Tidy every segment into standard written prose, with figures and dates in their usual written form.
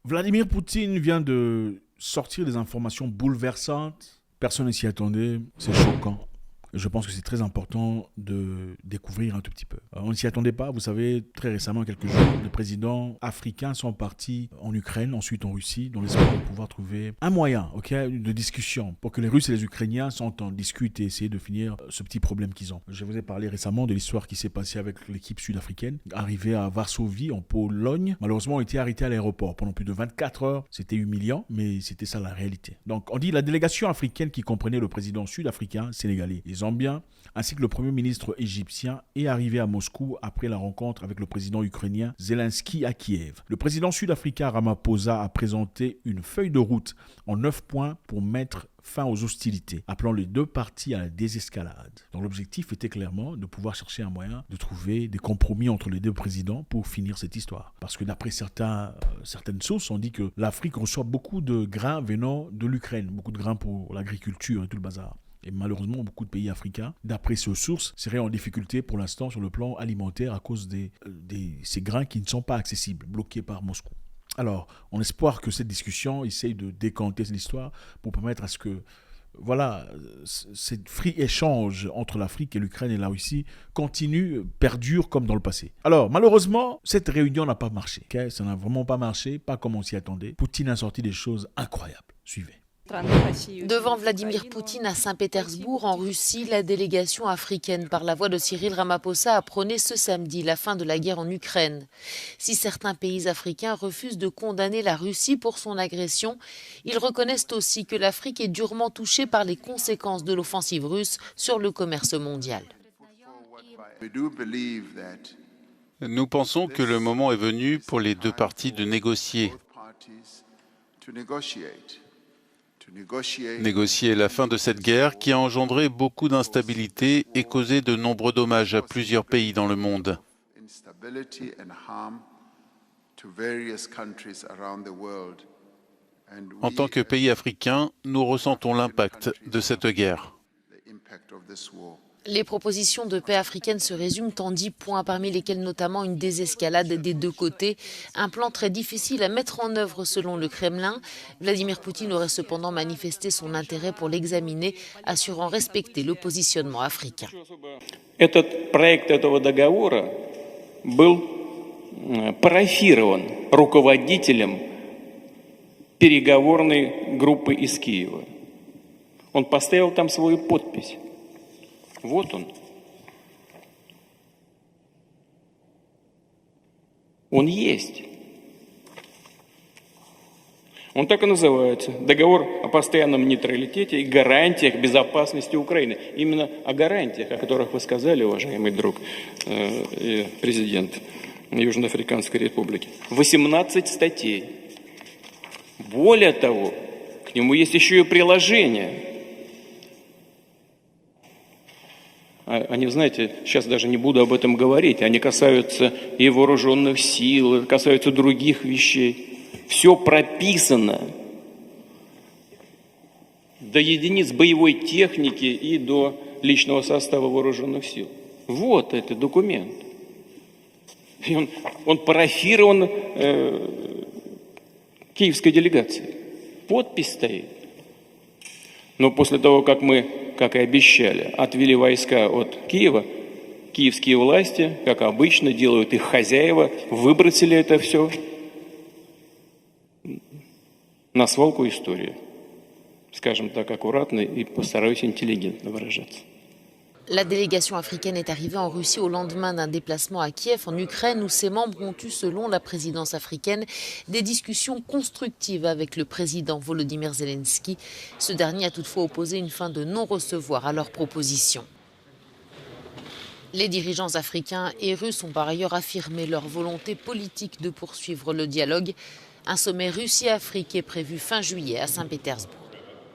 Vladimir Poutine vient de sortir des informations bouleversantes. Personne ne s'y attendait. C'est choquant. Je pense que c'est très important de découvrir un tout petit peu. On ne s'y attendait pas. Vous savez, très récemment, quelques jours, les présidents africains sont partis en Ukraine, ensuite en Russie, dans l'espoir de pouvoir trouver un moyen de discussion pour que les Russes et les Ukrainiens s'entendent, discutent et essayer de finir ce petit problème qu'ils ont. Je vous ai parlé récemment de l'histoire qui s'est passée avec l'équipe sud-africaine, arrivée à Varsovie, en Pologne. Malheureusement, ont été arrêtés à l'aéroport pendant plus de 24 heures. C'était humiliant, mais c'était ça la réalité. Donc, on dit la délégation africaine qui comprenait le président sud-africain, sénégalais, Zambien, ainsi que le premier ministre égyptien, est arrivé à Moscou après la rencontre avec le président ukrainien Zelensky à Kiev. Le président sud-africain Ramaphosa a présenté une feuille de route en 9 points pour mettre fin aux hostilités, appelant les deux parties à la désescalade. Donc l'objectif était clairement de pouvoir chercher un moyen de trouver des compromis entre les deux présidents pour finir cette histoire. Parce que d'après certaines sources, on dit que l'Afrique reçoit beaucoup de grains venant de l'Ukraine, beaucoup de grains pour l'agriculture et tout le bazar. Et malheureusement, beaucoup de pays africains, d'après ces sources, seraient en difficulté pour l'instant sur le plan alimentaire à cause de ces grains qui ne sont pas accessibles, bloqués par Moscou. Alors, on espère que cette discussion essaye de décanter l'histoire pour permettre à ce que, cette free échange entre l'Afrique et l'Ukraine et la Russie continue, perdure comme dans le passé. Alors, malheureusement, cette réunion n'a pas marché. Ça n'a vraiment pas marché, pas comme on s'y attendait. Poutine a sorti des choses incroyables. Suivez. Devant Vladimir Poutine à Saint-Pétersbourg, en Russie, la délégation africaine, par la voix de Cyril Ramaphosa, a prôné ce samedi la fin de la guerre en Ukraine. Si certains pays africains refusent de condamner la Russie pour son agression, ils reconnaissent aussi que l'Afrique est durement touchée par les conséquences de l'offensive russe sur le commerce mondial. Nous pensons que le moment est venu pour les deux parties de négocier. Négocier la fin de cette guerre qui a engendré beaucoup d'instabilité et causé de nombreux dommages à plusieurs pays dans le monde. En tant que pays africain, nous ressentons l'impact de cette guerre. Les propositions de paix africaines se résument en 10 points, parmi lesquels notamment une désescalade des deux côtés. Un plan très difficile à mettre en œuvre selon le Kremlin. Vladimir Poutine aurait cependant manifesté son intérêt pour l'examiner, assurant respecter le positionnement africain. Этот проект этого договора был парафирован руководителем переговорной группы из Киева. Он поставил там свою подпись. Вот он. Он есть. Он так и называется. Договор о постоянном нейтралитете и гарантиях безопасности Украины. Именно о гарантиях, о которых вы сказали, уважаемый друг президент Южноафриканской Республики. 18 статей. Более того, к нему есть еще и приложение. Они, знаете, сейчас даже не буду об этом говорить, они касаются и вооруженных сил, касаются других вещей. Все прописано до единиц боевой техники и до личного состава вооруженных сил. Вот этот документ. И он парафирован киевской делегацией. Подпись стоит. Но после того, как мы, как и обещали, отвели войска от Киева, киевские власти, как обычно, делают их хозяева, выбросили это все на свалку истории. Скажем так аккуратно и постараюсь интеллигентно выражаться. La délégation africaine est arrivée en Russie au lendemain d'un déplacement à Kiev, en Ukraine, où ses membres ont eu, selon la présidence africaine, des discussions constructives avec le président Volodymyr Zelensky. Ce dernier a toutefois opposé une fin de non-recevoir à leurs propositions. Les dirigeants africains et russes ont par ailleurs affirmé leur volonté politique de poursuivre le dialogue. Un sommet Russie-Afrique est prévu fin juillet à Saint-Pétersbourg.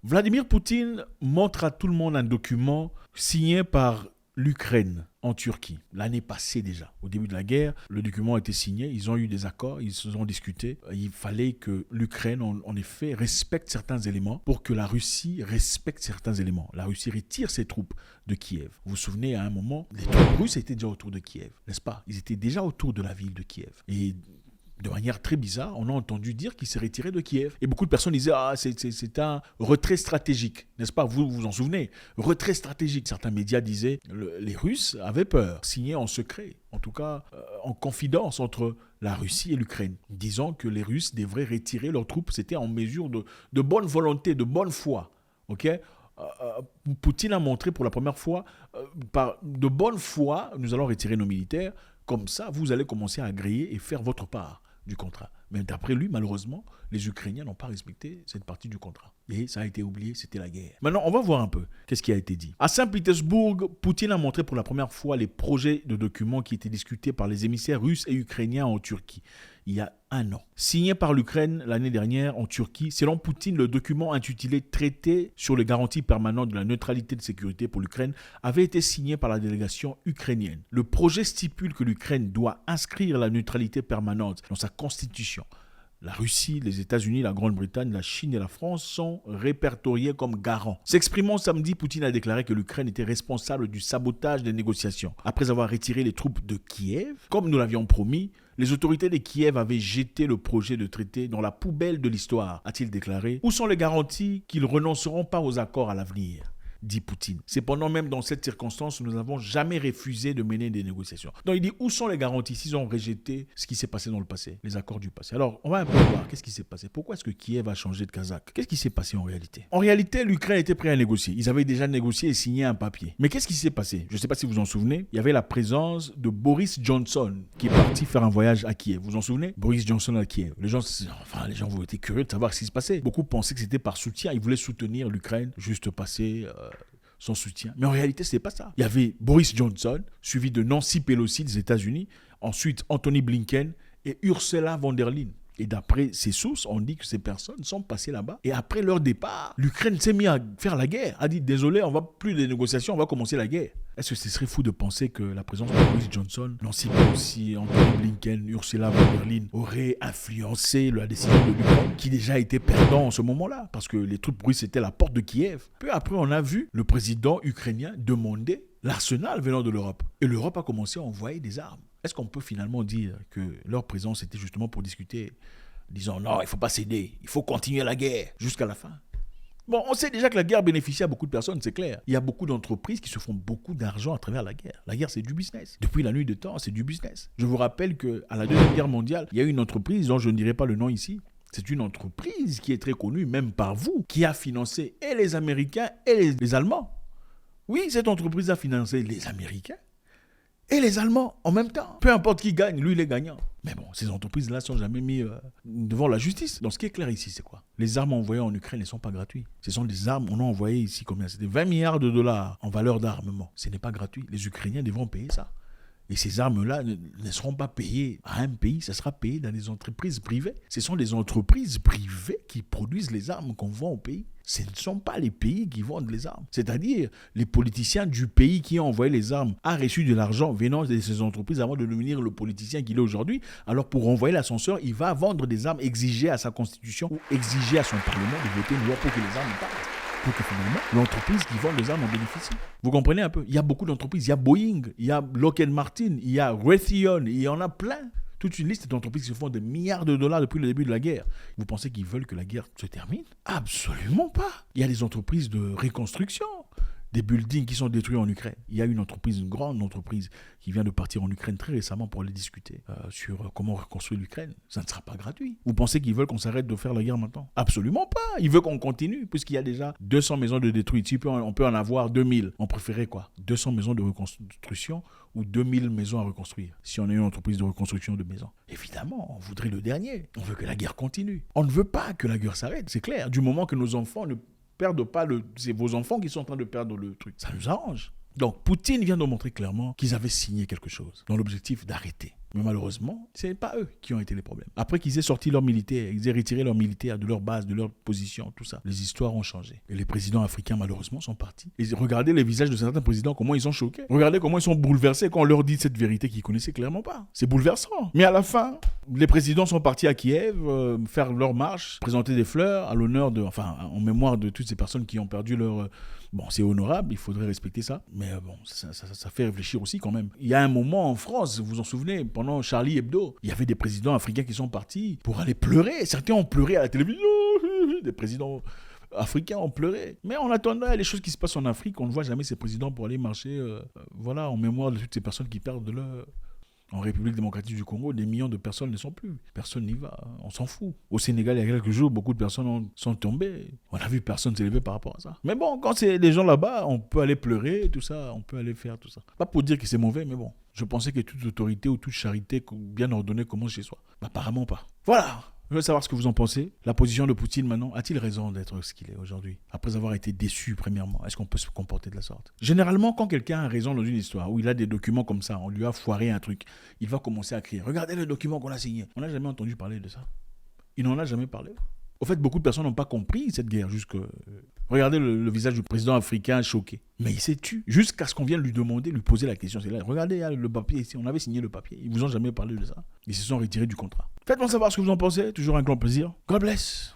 Vladimir Poutine montre à tout le monde un document signé par l'Ukraine en Turquie, l'année passée déjà. Au début de la guerre, le document a été signé, ils ont eu des accords, ils se sont discutés. Il fallait que l'Ukraine, en effet, respecte certains éléments pour que la Russie respecte certains éléments. La Russie retire ses troupes de Kiev. Vous vous souvenez, à un moment, les troupes russes étaient déjà autour de Kiev, n'est-ce pas? Ils étaient déjà autour de la ville de Kiev. Et de manière très bizarre, on a entendu dire qu'il s'est retiré de Kiev. Et beaucoup de personnes disaient « c'est un retrait stratégique ». N'est-ce pas? Vous vous en souvenez? Retrait stratégique. Certains médias disaient les Russes avaient peur, signé en secret, en tout cas en confidence entre la Russie et l'Ukraine, disant que les Russes devraient retirer leurs troupes. C'était en mesure de bonne volonté, de bonne foi. Ok? Poutine a montré pour la première fois, par de bonne foi, nous allons retirer nos militaires. Comme ça, vous allez commencer à griller et faire votre part du contrat. Mais d'après lui, malheureusement, les Ukrainiens n'ont pas respecté cette partie du contrat. Et ça a été oublié, c'était la guerre. Maintenant, on va voir un peu qu'est-ce qui a été dit. À Saint-Pétersbourg, Poutine a montré pour la première fois les projets de documents qui étaient discutés par les émissaires russes et ukrainiens en Turquie, il y a un an. Signé par l'Ukraine l'année dernière en Turquie, selon Poutine, le document intitulé « Traité sur les garanties permanentes de la neutralité de sécurité pour l'Ukraine » avait été signé par la délégation ukrainienne. Le projet stipule que l'Ukraine doit inscrire la neutralité permanente dans sa constitution. La Russie, les États-Unis, la Grande-Bretagne, la Chine et la France sont répertoriés comme garants. S'exprimant samedi, Poutine a déclaré que l'Ukraine était responsable du sabotage des négociations. Après avoir retiré les troupes de Kiev, comme nous l'avions promis, les autorités de Kiev avaient jeté le projet de traité dans la poubelle de l'histoire, a-t-il déclaré. Où sont les garanties qu'ils ne renonceront pas aux accords à l'avenir ? Dit Poutine. Cependant, même dans cette circonstance, nous n'avons jamais refusé de mener des négociations. Donc il dit, où sont les garanties s'ils ont rejeté ce qui s'est passé dans le passé, les accords du passé. Alors, on va un peu voir qu'est-ce qui s'est passé. Pourquoi est-ce que Kiev a changé de Kazakh? Qu'est-ce qui s'est passé en réalité? En réalité, l'Ukraine était prête à négocier. Ils avaient déjà négocié et signé un papier. Mais qu'est-ce qui s'est passé? Je ne sais pas si vous vous en souvenez. Il y avait la présence de Boris Johnson qui est parti faire un voyage à Kiev. Vous vous en souvenez? Boris Johnson à Kiev. Les gens ont été curieux de savoir ce qui se passait. Beaucoup pensaient que c'était par soutien. Ils voulaient soutenir l'Ukraine, juste passer son soutien. Mais en réalité, ce n'est pas ça. Il y avait Boris Johnson, suivi de Nancy Pelosi des États-Unis, ensuite Anthony Blinken et Ursula von der Leyen. Et d'après ces sources, on dit que ces personnes sont passées là-bas. Et après leur départ, l'Ukraine s'est mise à faire la guerre. A dit, désolé, on ne va plus de négociations, on va commencer la guerre. Est-ce que ce serait fou de penser que la présence de Boris Johnson, Nancy Pelosi, Anthony Blinken, Ursula von der Leyen aurait influencé la décision de l'Ukraine, qui déjà était perdant en ce moment-là, parce que les troupes russes étaient à la porte de Kiev. Peu après, on a vu le président ukrainien demander l'arsenal venant de l'Europe. Et l'Europe a commencé à envoyer des armes. Est-ce qu'on peut finalement dire que leur présence était justement pour discuter, disant non, il ne faut pas céder, il faut continuer la guerre jusqu'à la fin? Bon, on sait déjà que la guerre bénéficie à beaucoup de personnes, c'est clair. Il y a beaucoup d'entreprises qui se font beaucoup d'argent à travers la guerre. La guerre, c'est du business. Depuis la nuit des temps, c'est du business. Je vous rappelle qu'à la Deuxième Guerre mondiale, il y a une entreprise dont je ne dirai pas le nom ici. C'est une entreprise qui est très connue, même par vous, qui a financé et les Américains et les Allemands. Oui, cette entreprise a financé les Américains et les Allemands en même temps. Peu importe qui gagne, lui il est gagnant. Mais bon, ces entreprises-là ne sont jamais mises devant la justice. Donc ce qui est clair ici, c'est quoi? Les armes envoyées en Ukraine ne sont pas gratuites. Ce sont des armes, on a envoyé ici combien? C'était 20 milliards de dollars en valeur d'armement. Ce n'est pas gratuit. Les Ukrainiens devront payer ça. Et ces armes-là ne seront pas payées à un pays, ça sera payé dans des entreprises privées. Ce sont des entreprises privées qui produisent les armes qu'on vend au pays. Ce ne sont pas les pays qui vendent les armes. C'est-à-dire, les politiciens du pays qui ont envoyé les armes ont reçu de l'argent venant de ces entreprises avant de devenir le politicien qu'il est aujourd'hui. Alors, pour envoyer l'ascenseur, il va vendre des armes, exiger à sa constitution ou exiger à son parlement de voter une loi pour que les armes partent. Pour que finalement, l'entreprise qui vend les armes en bénéficie. Vous comprenez un peu? Il y a beaucoup d'entreprises. Il y a Boeing, il y a Lockheed Martin, il y a Raytheon, il y en a plein. Toute une liste d'entreprises qui se font des milliards de dollars depuis le début de la guerre. Vous pensez qu'ils veulent que la guerre se termine? Absolument pas. Il y a des entreprises de reconstruction, des buildings qui sont détruits en Ukraine. Il y a une grande entreprise qui vient de partir en Ukraine très récemment pour aller discuter sur comment reconstruire l'Ukraine. Ça ne sera pas gratuit. Vous pensez qu'ils veulent qu'on s'arrête de faire la guerre maintenant? Absolument pas. Ils veulent qu'on continue, puisqu'il y a déjà 200 maisons de détruites. Si on peut en avoir 2000. On préférait quoi? 200 maisons de reconstruction ou 2000 maisons à reconstruire, si on a une entreprise de reconstruction de maisons. Évidemment, on voudrait le dernier. On veut que la guerre continue. On ne veut pas que la guerre s'arrête, c'est clair. Du moment que nos enfants ne perdent pas c'est vos enfants qui sont en train de perdre le truc. Ça nous arrange. Donc, Poutine vient de montrer clairement qu'ils avaient signé quelque chose dans l'objectif d'arrêter. Mais malheureusement, ce n'est pas eux qui ont été les problèmes. Après qu'ils aient sorti leurs militaires, ils aient retiré leurs militaires de leur base, de leur position, tout ça, les histoires ont changé. Et les présidents africains, malheureusement, sont partis. Et regardez les visages de certains présidents, comment ils sont choqués. Regardez comment ils sont bouleversés quand on leur dit cette vérité qu'ils connaissaient clairement pas. C'est bouleversant. Mais à la fin, les présidents sont partis à Kiev, faire leur marche, présenter des fleurs à l'honneur en mémoire de toutes ces personnes qui ont perdu leur... Bon, c'est honorable, il faudrait respecter ça. Mais bon, ça fait réfléchir aussi quand même. Il y a un moment en France, vous vous en souvenez, pendant pendant Charlie Hebdo. Il y avait des présidents africains qui sont partis pour aller pleurer. Certains ont pleuré à la télévision. Des présidents africains ont pleuré. Mais en attendant, les choses qui se passent en Afrique, on ne voit jamais ces présidents pour aller marcher en mémoire de toutes ces personnes qui perdent leur... En République démocratique du Congo, des millions de personnes ne sont plus. Personne n'y va, on s'en fout. Au Sénégal, il y a quelques jours, beaucoup de personnes sont tombées. On a vu personne s'élever par rapport à ça. Mais bon, quand c'est les gens là-bas, on peut aller pleurer, tout ça, on peut aller faire tout ça. Pas pour dire que c'est mauvais, mais bon. Je pensais que toute autorité ou toute charité bien ordonnée commence chez soi. Apparemment pas. Voilà. Je veux savoir ce que vous en pensez. La position de Poutine maintenant, a-t-il raison d'être ce qu'il est aujourd'hui? Après avoir été déçu premièrement, est-ce qu'on peut se comporter de la sorte? Généralement, quand quelqu'un a raison dans une histoire, où il a des documents comme ça, on lui a foiré un truc, il va commencer à crier « Regardez le document qu'on a signé ». On n'a jamais entendu parler de ça. Il n'en a jamais parlé. Au fait, beaucoup de personnes n'ont pas compris cette guerre. Regardez le visage du président africain choqué. Mais il s'est tué. Jusqu'à ce qu'on vienne lui demander, lui poser la question. C'est là, regardez le papier ici. On avait signé le papier. Ils ne vous ont jamais parlé de ça. Ils se sont retirés du contrat. Faites-moi savoir ce que vous en pensez. Toujours un grand plaisir. God bless.